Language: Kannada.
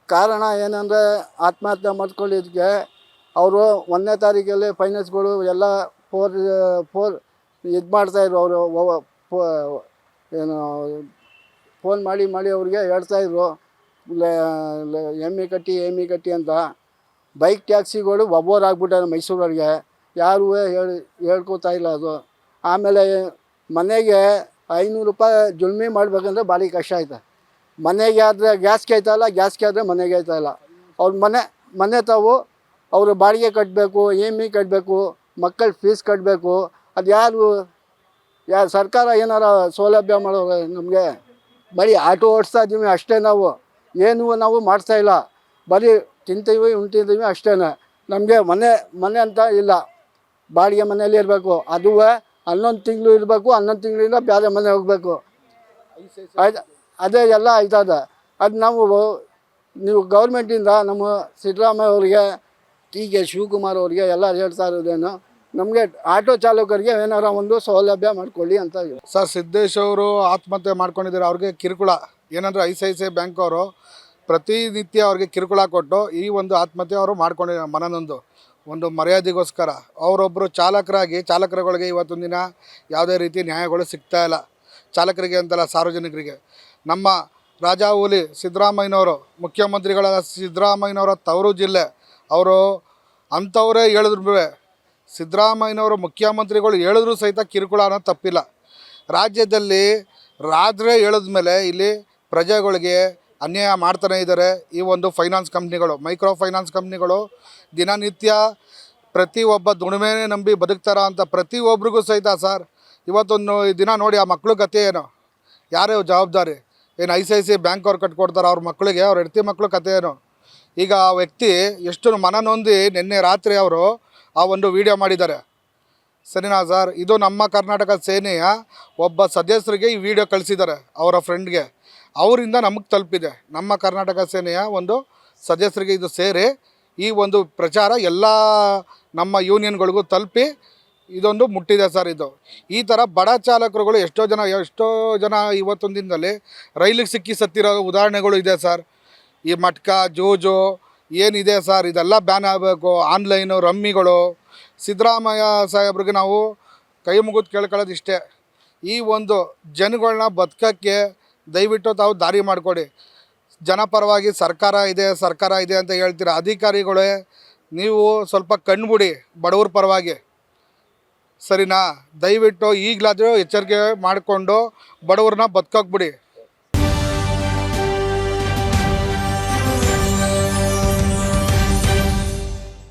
ಕಾರಣ ಏನಂದರೆ ಆತ್ಮಹತ್ಯೆ ಮಾಡ್ಕೊಳ್ಳಿದ್ದಕ್ಕೆ ಅವರು 1ನೇ ತಾರೀಕಲ್ಲಿ ಫೈನಾನ್ಸ್ಗಳು ಎಲ್ಲ ಫೋರ್ ಫೋರ್ ಇದು ಮಾಡ್ತಾಯಿದ್ರು. ಅವರು ಏನು ಫೋನ್ ಮಾಡಿ ಅವ್ರಿಗೆ ಹೇಳ್ತಾಯಿದ್ರು ಎಮ್ ಇ ಕಟ್ಟಿ ಅಂತ. ಬೈಕ್ ಟ್ಯಾಕ್ಸಿಗಳು ಒಬ್ಬರು ಆಗ್ಬಿಟ್ಟಾರೆ ಮೈಸೂರವ್ರಿಗೆ, ಯಾರೂ ಹೇಳ್ಕೊತಾ ಇಲ್ಲ ಅದು. ಆಮೇಲೆ ಮನೆಗೆ 500 ರೂಪಾಯಿ ಜುಲ್ಮಿ ಮಾಡಬೇಕಂದ್ರೆ ಭಾರಿ ಕಷ್ಟ ಆಯ್ತು. ಮನೆಗೆ ಆದರೆ ಗ್ಯಾಸ್ಗೆ ಆಯ್ತಾಯಿಲ್ಲ, ಗ್ಯಾಸ್ಗೆ ಆದರೆ ಮನೆಗೆ ಆಯ್ತಾಯಿಲ್ಲ. ಅವ್ರ ಮನೆ ತಾವು ಅವರು ಬಾಡಿಗೆ ಕಟ್ಟಬೇಕು, ಇ ಕಟ್ಟಬೇಕು, ಮಕ್ಕಳ ಫೀಸ್ ಕಟ್ಟಬೇಕು. ಅದು ಯಾರು ಸರ್ಕಾರ ಏನಾರ ಸೌಲಭ್ಯ ಮಾಡೋರು ನಮಗೆ? ಬರೀ ಆಟೋ ಓಡಿಸ್ತಾ ಇದ್ದೀವಿ ಅಷ್ಟೇ, ನಾವು ಮಾಡ್ತಾಯಿಲ್ಲ. ಬರೀ ತಿಂತೀವಿ ಉಣ್ತಿದ್ದೀವಿ ಅಷ್ಟೇ. ನಮಗೆ ಮನೆ ಅಂತ ಇಲ್ಲ. ಬಾಡಿಗೆ ಮನೆಯಲ್ಲಿ ಇರಬೇಕು, ಅದು 11 ತಿಂಗಳು ಇರಬೇಕು. 11 ತಿಂಗಳಿಂದ ಬೇರೆ ಮನೆ ಹೋಗಬೇಕು. ಅದೇ ಎಲ್ಲ ಆಯ್ತದ. ಅದು ನೀವು ಗೌರ್ಮೆಂಟಿಂದ ನಮ್ಮ ಸಿದ್ದರಾಮಯ್ಯ ಅವರಿಗೆ, ಟಿ.ಕೆ. ಶಿವಕುಮಾರ್ ಅವರಿಗೆ ಎಲ್ಲ ಹೇಳ್ತಾ ಇರೋದೇನು, ನಮಗೆ ಆಟೋ ಚಾಲಕರಿಗೆ ಏನಾರ ಒಂದು ಸೌಲಭ್ಯ ಮಾಡ್ಕೊಳ್ಳಿ ಅಂತ. ಸರ್, ಸಿದ್ದೇಶ್ ಅವರು ಆತ್ಮಹತ್ಯೆ ಮಾಡ್ಕೊಂಡಿದ್ದಾರೆ. ಅವ್ರಿಗೆ ಕಿರುಕುಳ ಏನಂದರೆ ಐ ಬ್ಯಾಂಕ್ ಅವರು ಪ್ರತಿನಿತ್ಯ ಅವ್ರಿಗೆ ಕಿರುಕುಳ ಕೊಟ್ಟು ಈ ಒಂದು ಆತ್ಮಹತ್ಯೆ ಅವರು ಮಾಡ್ಕೊಂಡಿದ್ದಾರೆ. ಮನನೊಂದು ಒಂದು ಮರ್ಯಾದೆಗೋಸ್ಕರ ಅವರೊಬ್ಬರು ಚಾಲಕರುಗಳಿಗೆ ಇವತ್ತೊಂದು ದಿನ ಯಾವುದೇ ರೀತಿ ನ್ಯಾಯಗಳು ಸಿಗ್ತಾಯಿಲ್ಲ. ಚಾಲಕರಿಗೆ ಅಂತಲ್ಲ, ಸಾರ್ವಜನಿಕರಿಗೆ. ನಮ್ಮ ರಾಜಾಹುಲಿ ಸಿದ್ದರಾಮಯ್ಯನವರು, ಮುಖ್ಯಮಂತ್ರಿಗಳಾದ ಸಿದ್ದರಾಮಯ್ಯನವರ ತವರು ಜಿಲ್ಲೆ ಅವರು ಅಂಥವರೇ ಹೇಳಿದ್ರು. ಸಿದ್ದರಾಮಯ್ಯನವರು ಮುಖ್ಯಮಂತ್ರಿಗಳು ಹೇಳಿದ್ರು ಸಹಿತ ಕಿರುಕುಳ ಅನ್ನೋದು ತಪ್ಪಿಲ್ಲ. ರಾಜ್ಯದಲ್ಲಿ ರಾತ್ರಿ ಹೇಳಿದ್ಮೇಲೆ ಇಲ್ಲಿ ಪ್ರಜೆಗಳಿಗೆ ಅನ್ಯಾಯ ಮಾಡ್ತಾನೆ ಇದ್ದಾರೆ. ಈ ಒಂದು ಫೈನಾನ್ಸ್ ಕಂಪ್ನಿಗಳು, ಮೈಕ್ರೋ ಫೈನಾನ್ಸ್ ಕಂಪ್ನಿಗಳು ದಿನನಿತ್ಯ ಪ್ರತಿಯೊಬ್ಬ ದುಡಿಮೆನೇ ನಂಬಿ ಬದುಕ್ತಾರ ಅಂತ ಪ್ರತಿಯೊಬ್ಬರಿಗೂ ಸಹಿತ ಸರ್, ಇವತ್ತೊಂದು ದಿನ ನೋಡಿ ಆ ಮಕ್ಕಳು ಕತೆ ಏನು, ಯಾರೇ ಜವಾಬ್ದಾರಿ? ಏನು ಐ ಬ್ಯಾಂಕ್ ಅವ್ರು ಕಟ್ಕೊಡ್ತಾರೆ ಅವ್ರ ಮಕ್ಕಳಿಗೆ, ಅವ್ರ ಹೆಂಡತಿ ಮಕ್ಕಳು ಕತೆ ಏನು? ಈಗ ಆ ವ್ಯಕ್ತಿ ಎಷ್ಟು ಮನನೊಂದಿ ನಿನ್ನೆ ರಾತ್ರಿ ಅವರು ಆ ಒಂದು ವಿಡಿಯೋ ಮಾಡಿದ್ದಾರೆ. ಸರಿನಾ ಸರ್? ಇದು ನಮ್ಮ ಕರ್ನಾಟಕ ಸೇನೆಯ ಒಬ್ಬ ಸದಸ್ಯರಿಗೆ ಈ ವಿಡಿಯೋ ಕಳಿಸಿದ್ದಾರೆ, ಅವರ ಫ್ರೆಂಡ್ಗೆ. ಅವರಿಂದ ನಮಗೆ ತಲುಪಿದೆ. ನಮ್ಮ ಕರ್ನಾಟಕ ಸೇನೆಯ ಒಂದು ಸದಸ್ಯರಿಗೆ ಇದು ಸೇರಿ ಈ ಒಂದು ಪ್ರಚಾರ ಎಲ್ಲ ನಮ್ಮ ಯೂನಿಯನ್ಗಳಿಗೂ ತಲುಪಿ ಇದೊಂದು ಮುಟ್ಟಿದೆ ಸರ್. ಇದು ಈ ಥರ ಬಡ ಚಾಲಕರುಗಳು ಎಷ್ಟೋ ಜನ ಇವತ್ತೊಂದು ದಿನದಲ್ಲಿ ರೈಲಿಗೆ ಸಿಕ್ಕಿ ಸತ್ತಿರೋ ಉದಾಹರಣೆಗಳು ಇದೆ ಸರ್. ಈ ಮಟ್ಕ ಜೂಜು ಏನಿದೆ ಸರ್, ಇದೆಲ್ಲ ಬ್ಯಾನ್ ಆಗಬೇಕು. ಆನ್ಲೈನು ರಮ್ಮಿಗಳು. ಸಿದ್ದರಾಮಯ್ಯ ಸಾಹೇಬ್ರಿಗೆ ನಾವು ಕೈ ಮುಗಿದು ಕೇಳ್ಕೊಳ್ಳೋದು ಇಷ್ಟೇ, ಈ ಒಂದು ಜನಗಳನ್ನ ಬದುಕೋಕ್ಕೆ ದಯವಿಟ್ಟು ತಾವು ದಾರಿ ಮಾಡಿಕೊಡಿ. ಜನಪರವಾಗಿ ಸರ್ಕಾರ ಇದೆ ಅಂತ ಹೇಳ್ತೀರ. ಅಧಿಕಾರಿಗಳೇ, ನೀವು ಸ್ವಲ್ಪ ಕಣ್ಬಿಡಿ ಬಡವ್ರ ಪರವಾಗಿ, ಸರಿನಾ? ದಯವಿಟ್ಟು ಈಗಲಾದರೂ ಎಚ್ಚರಿಕೆ ಮಾಡಿಕೊಂಡು ಬಡವ್ರನ್ನ ಬದುಕೋಕೆ ಬಿಡಿ.